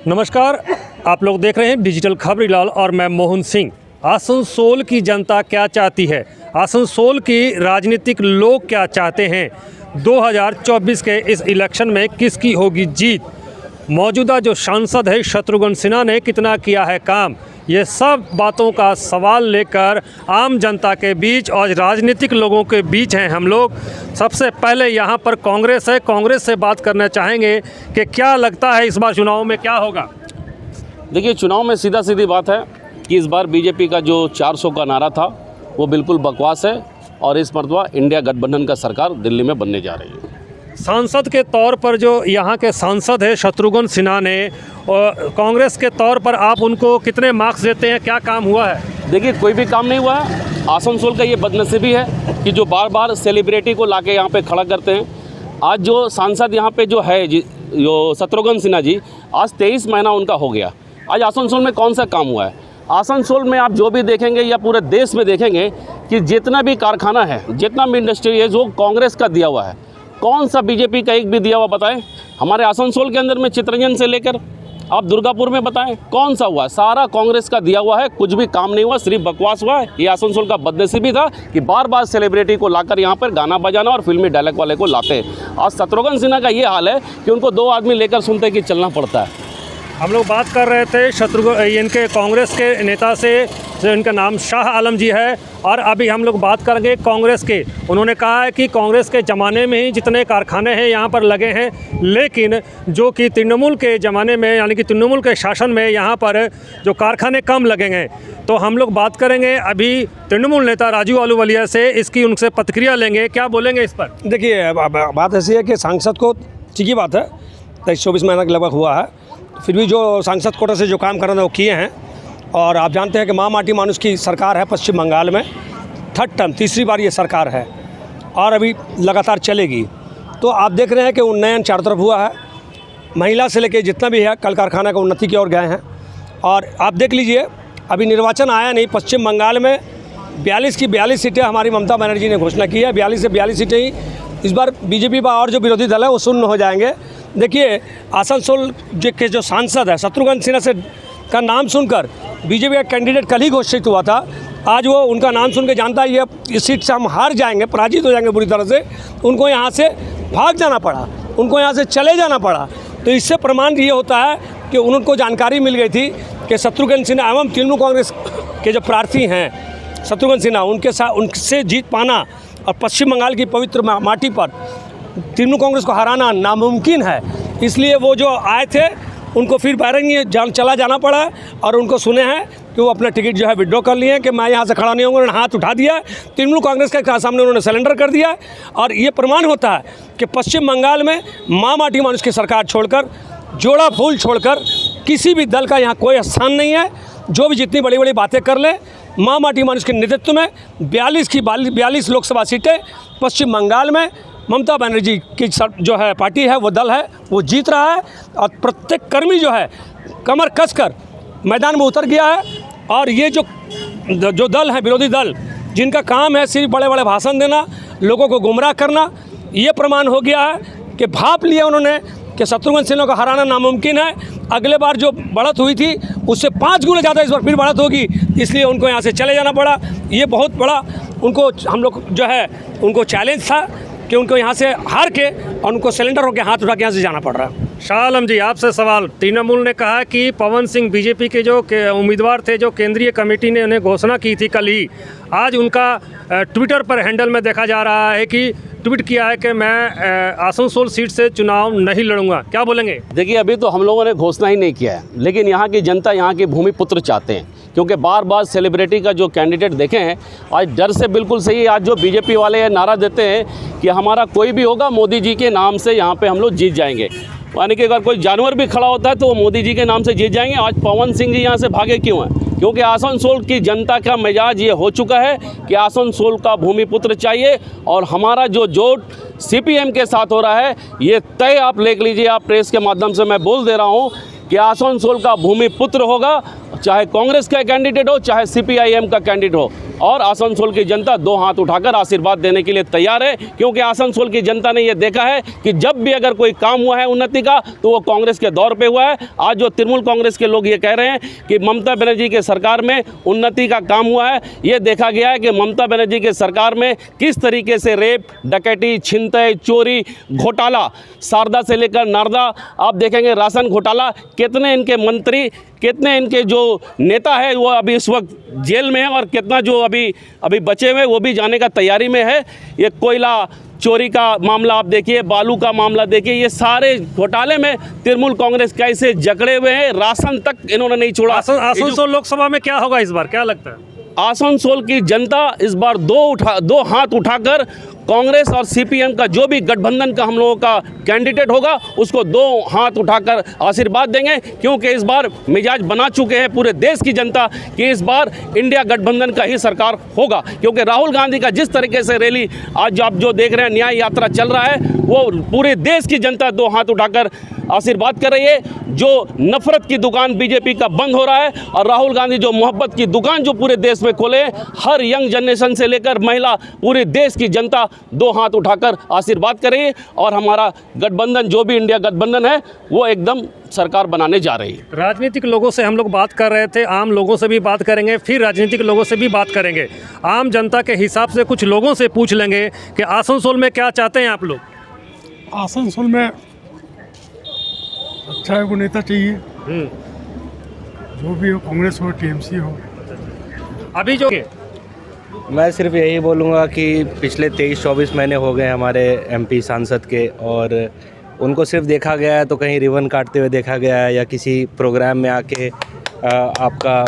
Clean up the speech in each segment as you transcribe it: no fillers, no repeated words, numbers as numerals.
नमस्कार, आप लोग देख रहे हैं डिजिटल खबरीलाल और मैं मोहन सिंह। आसनसोल की जनता क्या चाहती है, आसनसोल की राजनीतिक लोग क्या चाहते हैं, 2024 के इस इलेक्शन में किसकी होगी जीत, मौजूदा जो सांसद है शत्रुघ्न सिन्हा ने कितना किया है काम, ये सब बातों का सवाल लेकर आम जनता के बीच और राजनीतिक लोगों के बीच हैं हम लोग। सबसे पहले यहाँ पर कांग्रेस है, कांग्रेस से बात करना चाहेंगे कि क्या लगता है इस बार चुनाव में क्या होगा। देखिए, चुनाव में सीधा सीधी बात है कि इस बार बीजेपी का जो 400 का नारा था वो बिल्कुल बकवास है और इस मरतबा इंडिया गठबंधन का सरकार दिल्ली में बनने जा रही है। सांसद के तौर पर जो यहाँ के सांसद है शत्रुघ्न सिन्हा ने, और कांग्रेस के तौर पर आप उनको कितने मार्क्स देते हैं, क्या काम हुआ है? देखिए, कोई भी काम नहीं हुआ है। आसनसोल का ये बदनसीबी है कि जो बार बार सेलिब्रिटी को लाके यहाँ पे खड़ा करते हैं। आज जो सांसद यहाँ पे जो है जो शत्रुघ्न सिन्हा जी, आज 23 महीना उनका हो गया। आज आसनसोल में कौन सा काम हुआ है? आसनसोल में आप जो भी देखेंगे या पूरे देश में देखेंगे कि जितना भी कारखाना है, जितना भी इंडस्ट्री है, जो कांग्रेस का दिया हुआ है। कौन सा बीजेपी का एक भी दिया हुआ बताएं? हमारे आसनसोल के अंदर में चितरंजन से लेकर आप दुर्गापुर में बताएं कौन सा हुआ? सारा कांग्रेस का दिया हुआ है, कुछ भी काम नहीं हुआ, सिर्फ बकवास हुआ है। ये आसनसोल का बदनसीबी था कि बार बार सेलिब्रिटी को लाकर यहाँ पर गाना बजाना और फिल्मी डायलॉग वाले को लाते हैं। आज शत्रुघ्न सिन्हा का ये हाल है कि उनको 2 आदमी लेकर सुनते कि चलना पड़ता है। हम लोग बात कर रहे थे इनके कांग्रेस के नेता से, जो इनका नाम शाह आलम जी है, और अभी हम लोग बात करेंगे कांग्रेस के। उन्होंने कहा है कि कांग्रेस के ज़माने में ही जितने कारखाने हैं यहाँ पर लगे हैं, लेकिन जो कि तृणमूल के ज़माने में यानी कि तृणमूल के शासन में यहाँ पर जो कारखाने कम लगेंगे। तो हम लोग बात करेंगे अभी तृणमूल नेता राजू आहलूवालिया से, इसकी उनसे प्रतिक्रिया लेंगे, क्या बोलेंगे इस पर। देखिए, बात ऐसी है कि सांसद को ठीक ही बात है, 23-24 महीना के लगभग हुआ है, फिर भी जो सांसद कोटा से जो काम करना था वो किए हैं। और आप जानते हैं कि माँ माटी मानुष की सरकार है पश्चिम बंगाल में, 3rd टर्म, तीसरी बार ये सरकार है और अभी लगातार चलेगी। तो आप देख रहे हैं कि उन्नयन चारों तरफ हुआ है, महिला से लेकर जितना भी है कल कारखाना का उन्नति की ओर गए हैं। और आप देख लीजिए, अभी निर्वाचन आया नहीं, पश्चिम बंगाल में 42 की 42 सीटें हमारी ममता बनर्जी ने घोषणा की है। 42 से 42 सीटें ही इस बार बीजेपी और जो विरोधी दल है वो शून्य हो जाएंगे। देखिए, आसनसोल के जो सांसद है शत्रुघ्न सिन्हा से का नाम सुनकर बीजेपी का कैंडिडेट कल ही घोषित हुआ था, आज वो उनका नाम सुन के जानता है ये इस सीट से हम हार जाएंगे, पराजित हो जाएंगे बुरी तरह से। उनको यहाँ से भाग जाना पड़ा, उनको यहाँ से चले जाना पड़ा। तो इससे प्रमाण ये होता है कि उनको जानकारी मिल गई थी कि शत्रुघ्न सिन्हा एवं तृणमूल कांग्रेस के जो प्रार्थी हैं शत्रुघ्न सिन्हा, उनसे जीत पाना और पश्चिम बंगाल की पवित्र माटी पर तृणमूल कांग्रेस को हराना नामुमकिन है। इसलिए वो जो आए थे उनको फिर बैरंग चला जाना पड़ा और उनको सुने हैं कि वो अपना टिकट जो है विड्रॉ कर लिए हैं कि मैं यहाँ से खड़ा नहीं होंगे। उन्होंने हाथ उठा दिया, तृणमूल कांग्रेस के सामने उन्होंने सरेंडर कर दिया। और ये प्रमाण होता है कि पश्चिम बंगाल में माँ माटी मानुष की सरकार छोड़कर, जोड़ा फूल छोड़कर किसी भी दल का यहाँ कोई स्थान नहीं है। जो भी जितनी बड़ी बड़ी बातें कर ले, माँ माटी मानुष के नेतृत्व में 42 की 42 लोकसभा सीटें पश्चिम बंगाल में ममता बनर्जी की जो है पार्टी है, वो दल है, वो जीत रहा है। और प्रत्येक कर्मी जो है कमर कसकर मैदान में उतर गया है। और ये जो दल है, विरोधी दल, जिनका काम है सिर्फ बड़े बड़े भाषण देना, लोगों को गुमराह करना, ये प्रमाण हो गया है कि भाप लिया उन्होंने कि शत्रुघ्न सिन्हा को हराना नामुमकिन है। अगले बार जो बढ़त हुई थी उससे 5 गुना ज़्यादा इस बार फिर बढ़त होगी, इसलिए उनको यहाँ से चले जाना पड़ा। ये बहुत बड़ा उनको हम लोग जो है उनको चैलेंज था कि उनको यहाँ से हार के और उनको सिलेंडर होकर हाथ उठा के यहाँ से जाना पड़ रहा है। शाह आलम जी, आपसे सवाल। तृणमूल ने कहा कि पवन सिंह बीजेपी के जो उम्मीदवार थे, जो केंद्रीय कमेटी ने उन्हें घोषणा की थी कल ही, आज उनका ट्विटर पर हैंडल में देखा जा रहा है कि ट्वीट किया है कि मैं आसनसोल सीट से चुनाव नहीं लड़ूंगा, क्या बोलेंगे? देखिए, अभी तो हम लोगों ने घोषणा ही नहीं किया है, लेकिन यहाँ की जनता यहाँ के भूमिपुत्र चाहते हैं, क्योंकि बार बार सेलिब्रिटी का जो कैंडिडेट देखे हैं, आज डर से बिल्कुल सही। आज जो बीजेपी वाले नारा देते हैं कि हमारा कोई भी होगा मोदी जी के नाम से यहाँ पे हम लोग जीत जाएंगे, यानी कि अगर कोई जानवर भी खड़ा होता है तो वो मोदी जी के नाम से जीत जाएंगे। आज पवन सिंह जी यहाँ से भागे क्यों हैं? क्योंकि आसनसोल की जनता का मिजाज ये हो चुका है कि आसनसोल का भूमिपुत्र चाहिए। और हमारा जो जोड़ CPM के साथ हो रहा है, ये तय आप देख लीजिए, आप प्रेस के माध्यम से मैं बोल दे रहा हूँ कि आसनसोल का भूमिपुत्र होगा चाहे कांग्रेस का कैंडिडेट हो, चाहे सीपीआईएम का कैंडिडेट हो, और आसनसोल की जनता दो हाथ उठाकर आशीर्वाद देने के लिए तैयार है। क्योंकि आसनसोल की जनता ने यह देखा है कि जब भी अगर कोई काम हुआ है उन्नति का, तो वो कांग्रेस के दौर पे हुआ है। आज जो तृणमूल कांग्रेस के लोग ये कह रहे हैं कि ममता बनर्जी के सरकार में उन्नति का काम हुआ है, ये देखा गया है कि ममता बनर्जी के सरकार में किस तरीके से रेप, डकैती, छिनतई, चोरी, घोटाला, शारदा से लेकर नारदा, आप देखेंगे राशन घोटाला, कितने इनके मंत्री, कितने इनके जो नेता है वो अभी इस वक्त जेल में है, और कितना जो अभी बचे हुए वो भी जाने का तैयारी में है। ये कोयला चोरी का मामला आप देखिए, बालू का मामला देखिए, ये सारे घोटाले में तृणमूल कांग्रेस कैसे जकड़े हुए हैं, राशन तक इन्होंने नहीं छोड़ा। आसनसोल लोकसभा में क्या होगा इस बार, क्या लगता है? आसनसोल की जनता इस बार दो हाथ उठाकर कांग्रेस और सीपीएम का जो भी गठबंधन का हम लोगों का कैंडिडेट होगा उसको दो हाथ उठाकर आशीर्वाद देंगे। क्योंकि इस बार मिजाज बना चुके हैं पूरे देश की जनता कि इस बार इंडिया गठबंधन का ही सरकार होगा। क्योंकि राहुल गांधी का जिस तरीके से रैली आज आप जो देख रहे हैं, न्याय यात्रा चल रहा है, वो पूरे देश की जनता दो हाथ उठाकर आशीर्वाद कर रही है। जो नफरत की दुकान बीजेपी का बंद हो रहा है, और राहुल गांधी जो मोहब्बत की दुकान जो पूरे देश में खोले, हर यंग जनरेशन से लेकर महिला, पूरे देश की जनता दो हाथ उठाकर आशीर्वाद कर रही है। और हमारा गठबंधन जो भी इंडिया गठबंधन है वो एकदम सरकार बनाने जा रही है। राजनीतिक लोगों से हम लोग बात कर रहे थे, आम लोगों से भी बात करेंगे, फिर राजनीतिक लोगों से भी बात करेंगे। आम जनता के हिसाब से कुछ लोगों से पूछ लेंगे कि आसनसोल में क्या चाहते हैं आप लोग। आसनसोल में अच्छा एगो नेता चाहिए, जो भी हो, कांग्रेस हो, टीएमसी हो। अभी जो मैं सिर्फ यही बोलूँगा कि पिछले 23-24 महीने हो गए हमारे एमपी सांसद के, और उनको सिर्फ देखा गया है तो कहीं रिबन काटते हुए देखा गया है, या किसी प्रोग्राम में आके आपका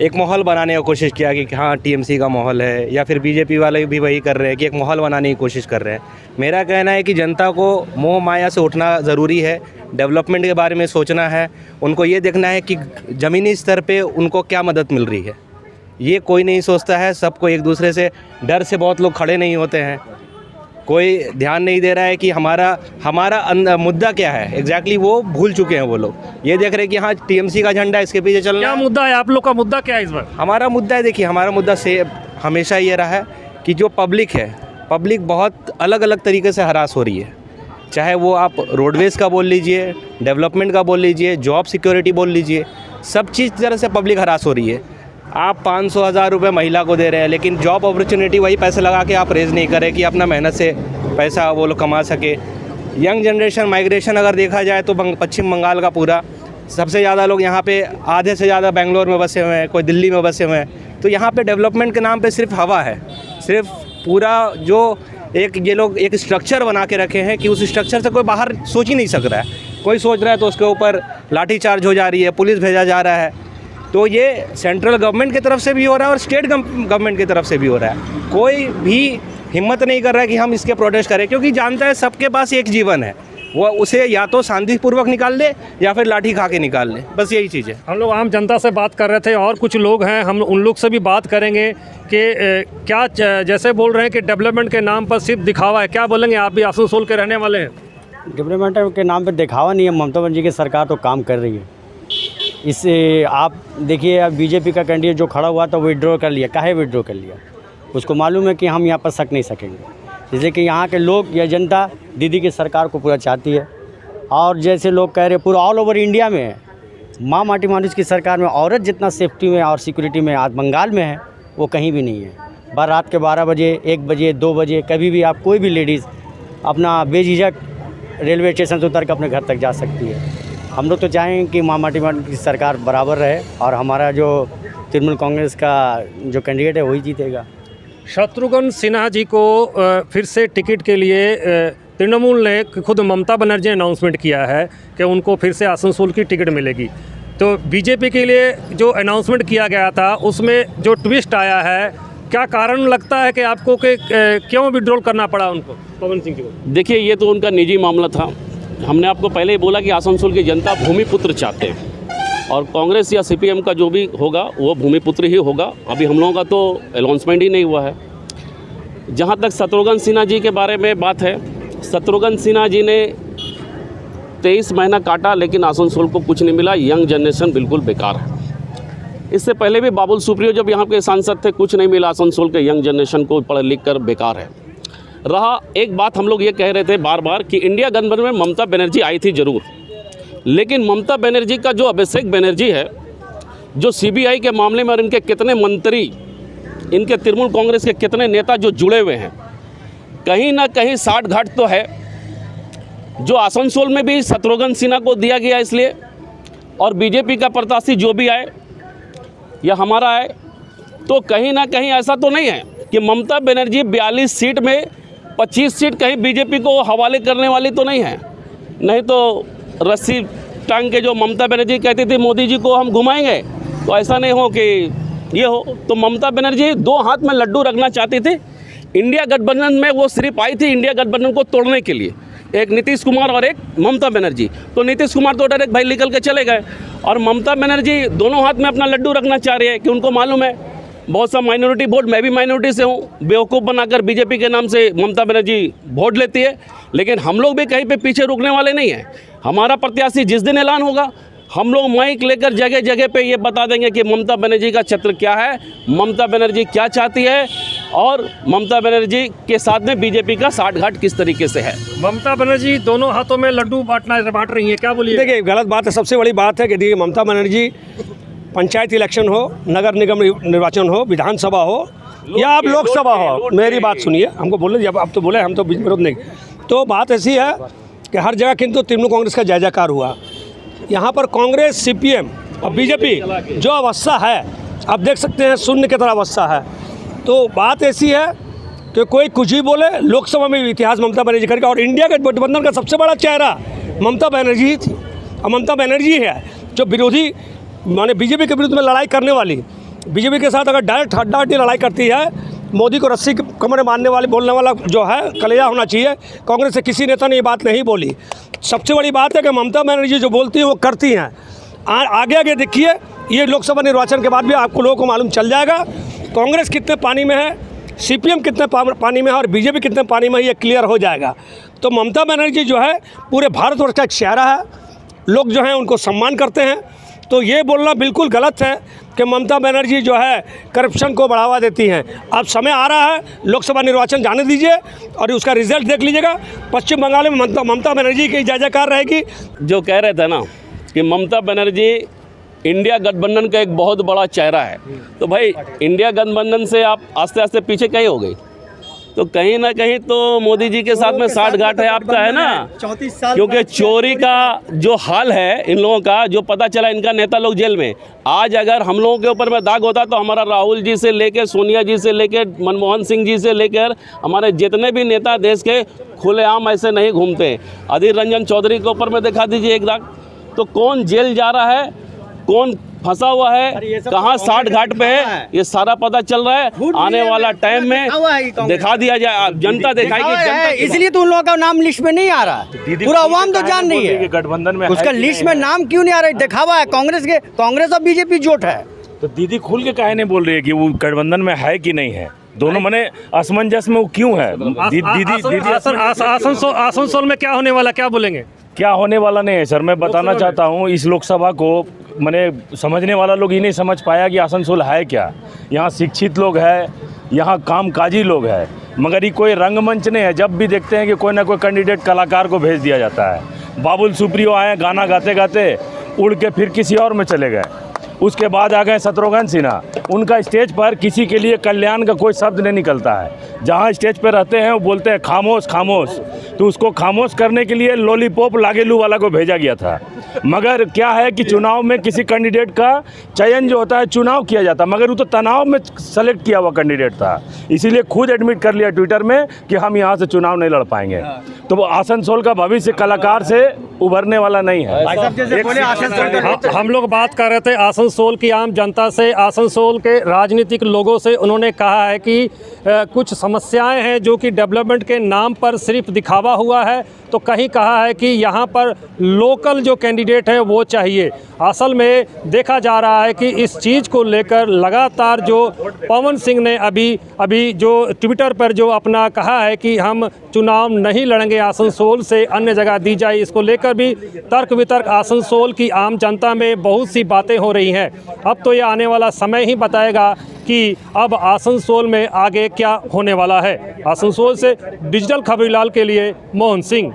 एक माहौल बनाने की कोशिश किया कि हाँ टीएमसी का माहौल है, या फिर बीजेपी वाले भी वही कर रहे हैं कि एक माहौल बनाने की कोशिश कर रहे हैं। मेरा कहना है कि जनता को मोह माया से उठना ज़रूरी है, डेवलपमेंट के बारे में सोचना है, उनको ये देखना है कि ज़मीनी स्तर पे उनको क्या मदद मिल रही है। ये कोई नहीं सोचता है, सबको एक दूसरे से डर से बहुत लोग खड़े नहीं होते हैं, कोई ध्यान नहीं दे रहा है कि हमारा मुद्दा क्या है एग्जैक्टली, वो भूल चुके हैं वो लोग। ये देख रहे हैं कि हाँ टीएमसी का झंडा इसके पीछे चलना क्या है। मुद्दा है आप लोग का? मुद्दा क्या है इस बार? हमारा मुद्दा है, देखिए हमारा मुद्दा से हमेशा ये रहा है कि जो पब्लिक है, पब्लिक बहुत अलग अलग तरीके से हरास हो रही है। चाहे वो आप रोडवेज़ का बोल लीजिए, डेवलपमेंट का बोल लीजिए, जॉब सिक्योरिटी बोल लीजिए, सब चीज़ तरह से पब्लिक हरास हो रही है। आप 500,000 रुपये महिला को दे रहे हैं, लेकिन जॉब अपॉर्चुनिटी वही पैसे लगा के आप रेज़ नहीं करें कि अपना मेहनत से पैसा वो लोग कमा सके। यंग जनरेशन माइग्रेशन अगर देखा जाए तो पश्चिम बंगाल का पूरा सबसे ज़्यादा लोग यहाँ पे, आधे से ज़्यादा बेंगलोर में बसे हुए हैं, कोई दिल्ली में बसे हुए हैं। तो यहाँ पे डेवलपमेंट के नाम पे सिर्फ हवा है, सिर्फ पूरा जो ये लोग एक स्ट्रक्चर बना के रखे हैं कि उस स्ट्रक्चर से कोई बाहर सोच ही नहीं सक रहा है। कोई सोच रहा है तो उसके ऊपर लाठीचार्ज हो जा रही है, पुलिस भेजा जा रहा है। तो ये सेंट्रल गवर्नमेंट की तरफ से भी हो रहा है और स्टेट गवर्नमेंट की तरफ से भी हो रहा है। कोई भी हिम्मत नहीं कर रहा है कि हम इसके प्रोटेस्ट करें, क्योंकि जानता है सबके पास एक जीवन है, वो उसे या तो शांतिपूर्वक निकाल ले या फिर लाठी खा के निकाल ले, बस यही चीज़ है। हम लोग आम जनता से बात कर रहे थे, और कुछ लोग हैं, हम उन लोग से भी बात करेंगे कि क्या जैसे बोल रहे हैं कि डेवलपमेंट के नाम पर सिर्फ दिखावा है। क्या बोलेंगे? आप भी आसनसोल के रहने वाले हैं। डेवलपमेंट के नाम पर दिखावा नहीं है, ममता बनर्जी की सरकार तो काम कर रही है। इससे आप देखिए, अब बीजेपी का कैंडिडेट जो खड़ा हुआ था वो विड्रॉ कर लिया। काहे विड्रॉ कर लिया? उसको मालूम है कि हम यहाँ पर सक नहीं सकेंगे। जैसे कि यहाँ के लोग या जनता दीदी की सरकार को पूरा चाहती है, और जैसे लोग कह रहे पूरा ऑल ओवर इंडिया में है। माँ माटी मानुष की सरकार में औरत जितना सेफ्टी में और सिक्योरिटी में आज बंगाल में है, वो कहीं भी नहीं है। रात के 12 बजे, 1 बजे, 2 बजे कभी भी आप कोई भी लेडीज़ अपना बेझिझक रेलवे स्टेशन से उतर कर अपने घर तक जा सकती है। हम लोग तो चाहेंगे कि माँ माटी मानुष की सरकार बराबर रहे, और हमारा जो तृणमूल कांग्रेस का जो कैंडिडेट है वही जीतेगा। शत्रुघ्न सिन्हा जी को फिर से टिकट के लिए तृणमूल ने, खुद ममता बनर्जी ने अनाउंसमेंट किया है कि उनको फिर से आसनसोल की टिकट मिलेगी। तो बीजेपी के लिए जो अनाउंसमेंट किया गया था उसमें जो ट्विस्ट आया है, क्या कारण लगता है कि आपको कि क्यों विड्रॉल करना पड़ा उनको, पवन सिंह जी को? देखिए, ये तो उनका निजी मामला था। हमने आपको पहले ही बोला कि आसनसोल की जनता भूमिपुत्र चाहते हैं, और कांग्रेस या सीपीएम का जो भी होगा वो भूमिपुत्र ही होगा। अभी हम लोगों का तो अनाउंसमेंट ही नहीं हुआ है। जहाँ तक शत्रुघ्न सिन्हा जी के बारे में बात है, शत्रुघ्न सिन्हा जी ने 23 महीना काटा लेकिन आसनसोल को कुछ नहीं मिला। यंग जनरेशन बिल्कुल बेकार है। इससे पहले भी बाबुल सुप्रियो जब यहाँ के सांसद थे, कुछ नहीं मिला आसनसोल के यंग जनरेशन को, पढ़ लिख कर बेकार है। रहा एक बात, हम लोग ये कह रहे थे बार बार कि इंडिया गठबंधन में ममता बनर्जी आई थी ज़रूर, लेकिन ममता बनर्जी का जो अभिषेक बनर्जी है, जो सीबीआई के मामले में और इनके कितने मंत्री, इनके तृणमूल कांग्रेस के कितने नेता जो जुड़े हुए हैं, कहीं ना कहीं साठ घाट तो है। जो आसनसोल में भी शत्रुघ्न सिन्हा को दिया गया इसलिए, और बीजेपी का प्रत्याशी जो भी आए या हमारा आए, तो कहीं ना कहीं ऐसा तो नहीं है कि ममता बनर्जी 42 सीट में 25 सीट कहीं बीजेपी को हवाले करने वाली तो नहीं है। नहीं तो रस्सी टांग के जो ममता बनर्जी कहती थी मोदी जी को हम घुमाएंगे, तो ऐसा नहीं हो कि ये हो। तो ममता बनर्जी 2 हाथ में लड्डू रखना चाहती थी। इंडिया गठबंधन में वो सिर्फ आई थी इंडिया गठबंधन को तोड़ने के लिए, एक नीतीश कुमार और एक ममता बनर्जी। तो नीतीश कुमार तो डायरेक्ट भाई निकल के चले गए, और ममता बनर्जी दोनों हाथ में अपना लड्डू रखना चाह रही है कि उनको मालूम है बहुत सा माइनॉरिटी वोट, मैं भी माइनॉरिटी से हूँ, बेवकूफ़ बनाकर बीजेपी के नाम से ममता बनर्जी वोट लेती है। लेकिन हम लोग भी कहीं पे पीछे रुकने वाले नहीं हैं। हमारा प्रत्याशी जिस दिन ऐलान होगा, हम लोग माइक लेकर जगह जगह पे ये बता देंगे कि ममता बनर्जी का चित्र क्या है, ममता बनर्जी क्या चाहती है, और ममता बनर्जी के साथ में बीजेपी का साठ घाट किस तरीके से है। ममता बनर्जी दोनों हाथों में लड्डू बांट रही है, क्या बोलिए? देखिए, गलत बात है। सबसे बड़ी बात है कि देखिए, ममता बनर्जी पंचायत इलेक्शन हो, नगर निगम निर्वाचन हो, विधानसभा हो या आप लोकसभा हो, मेरी बात सुनिए, हमको बोलने दीजिए। अब तो बोले, हम तो विरोध नहीं। तो बात ऐसी है कि हर जगह किंतु तृणमूल कांग्रेस का जय जयकार हुआ। यहाँ पर कांग्रेस, सीपीएम और बीजेपी जो अवस्था है, आप देख सकते हैं शून्य की तरह अवस्था है। तो बात ऐसी है कि कोई कुछ ही बोले, लोकसभा में इतिहास ममता बनर्जी करेगा। और इंडिया के गठबंधन का सबसे बड़ा चेहरा ममता बनर्जी ही थी, और ममता बनर्जी है जो विरोधी माने बीजेपी के विरुद्ध में लड़ाई करने वाली, बीजेपी के साथ अगर डायरेक्ट हड्डाहड्डी लड़ाई करती है, मोदी को रस्सी कमर में मारने वाले बोलने वाला जो है कलेजा होना चाहिए। कांग्रेस से किसी नेता ने ये बात नहीं बोली। सबसे बड़ी बात है कि ममता बनर्जी जो बोलती हैं वो करती हैं। आगे आगे देखिए, ये लोकसभा निर्वाचन के बाद भी आपको लोगों को मालूम चल जाएगा कांग्रेस कितने पानी में है, सीपीएम कितने पानी में है और बीजेपी कितने पानी में है, ये क्लियर हो जाएगा। तो ममता बनर्जी जो है पूरे भारतवर्ष का एक चेहरा है, लोग जो हैं उनको सम्मान करते हैं। तो ये बोलना बिल्कुल गलत है कि ममता बनर्जी जो है करप्शन को बढ़ावा देती हैं। अब समय आ रहा है, लोकसभा निर्वाचन जाने दीजिए और उसका रिजल्ट देख लीजिएगा। पश्चिम बंगाल में ममता बनर्जी की जय जयकार रहेगी। जो कह रहे थे ना कि ममता बनर्जी इंडिया गठबंधन का एक बहुत बड़ा चेहरा है, तो भाई इंडिया गठबंधन से आप आस्ते आस्ते पीछे कहीं हो गई, तो कहीं ना कहीं तो मोदी जी के साथ में साठ घाट है आपका, है ना। 34 साल क्योंकि चोरी का जो हाल है इन लोगों का, जो पता चला इनका नेता लोग जेल में। आज अगर हम लोगों के ऊपर में दाग होता तो हमारा राहुल जी से लेकर, सोनिया जी से लेकर, मनमोहन सिंह जी से लेकर हमारे जितने भी नेता देश के खुलेआम ऐसे नहीं घूमते। अधीर रंजन चौधरी के ऊपर में दिखा दीजिए एक दाग। तो कौन जेल जा रहा है, कौन फंसा हुआ है, कहाँ साठ घाट पे है, ये सारा पता चल रहा है। आने वाला टाइम में दिखा दिया जाए, जनता दिखाएगी। इसलिए तो उन लोगों का नाम लिस्ट में नहीं आ रहा, पूरा आवाम तो जान रही है गठबंधन में उसका लिस्ट में नाम क्यों नहीं आ रहा है। दिखावा है कांग्रेस और बीजेपी जोट है। तो दीदी खुल के काहे नहीं बोल रही है कि वो गठबंधन में है कि नहीं है? दोनों मने असमंजस में वो क्यों है? दीदी आसनसोल में क्या होने वाला, क्या बोलेंगे? क्या होने वाला नहीं है सर, मैं बताना चाहता हूँ इस लोकसभा को मैंने समझने वाला लोग ही नहीं समझ पाया कि आसनसोल है क्या। यहाँ शिक्षित लोग हैं, यहाँ कामकाजी लोग हैं, मगर ये कोई रंगमंच नहीं है। जब भी देखते हैं कि कोई ना कोई कैंडिडेट कलाकार को भेज दिया जाता है। बाबुल सुप्रियो आए, गाना गाते गाते उड़ के फिर किसी और में चले गए। उसके बाद आ गए शत्रुघ्न सिन्हा, उनका स्टेज पर किसी के लिए कल्याण का कोई शब्द नहीं निकलता है। जहाँ स्टेज पर रहते हैं वो बोलते हैं खामोश खामोश, तो उसको खामोश करने के लिए लॉलीपॉप लागेलू वाला को भेजा गया था। मगर क्या है कि चुनाव में किसी कैंडिडेट का चयन जो होता है, चुनाव किया जाता है, मगर वो तो तनाव में सेलेक्ट किया हुआ कैंडिडेट था, इसीलिए खुद एडमिट कर लिया ट्विटर में कि हम यहाँ से चुनाव नहीं लड़ पाएंगे। तो वो आसनसोल का भविष्य कलाकार से उभरने वाला नहीं है। हम लोग बात कर रहे थे आसनसोल आसनसोल की आम जनता से, आसनसोल के राजनीतिक लोगों से उन्होंने कहा है कि कुछ समस्याएं हैं जो कि डेवलपमेंट के नाम पर सिर्फ दिखावा हुआ है, तो कहीं कहा है कि यहाँ पर लोकल जो कैंडिडेट है वो चाहिए। असल में देखा जा रहा है कि इस चीज़ को लेकर लगातार जो पवन सिंह ने अभी जो ट्विटर पर जो अपना कहा है कि हम चुनाव नहीं लड़ेंगे आसनसोल से, अन्य जगह दी जाए, इसको लेकर भी तर्क वितर्क आसनसोल की आम जनता में बहुत सी बातें हो रही हैं। अब तो ये आने वाला समय ही बताएगा कि अब आसनसोल में आगे क्या होने वाला है। आसनसोल से डिजिटल खबरीलाल के लिए मोहन सिंह।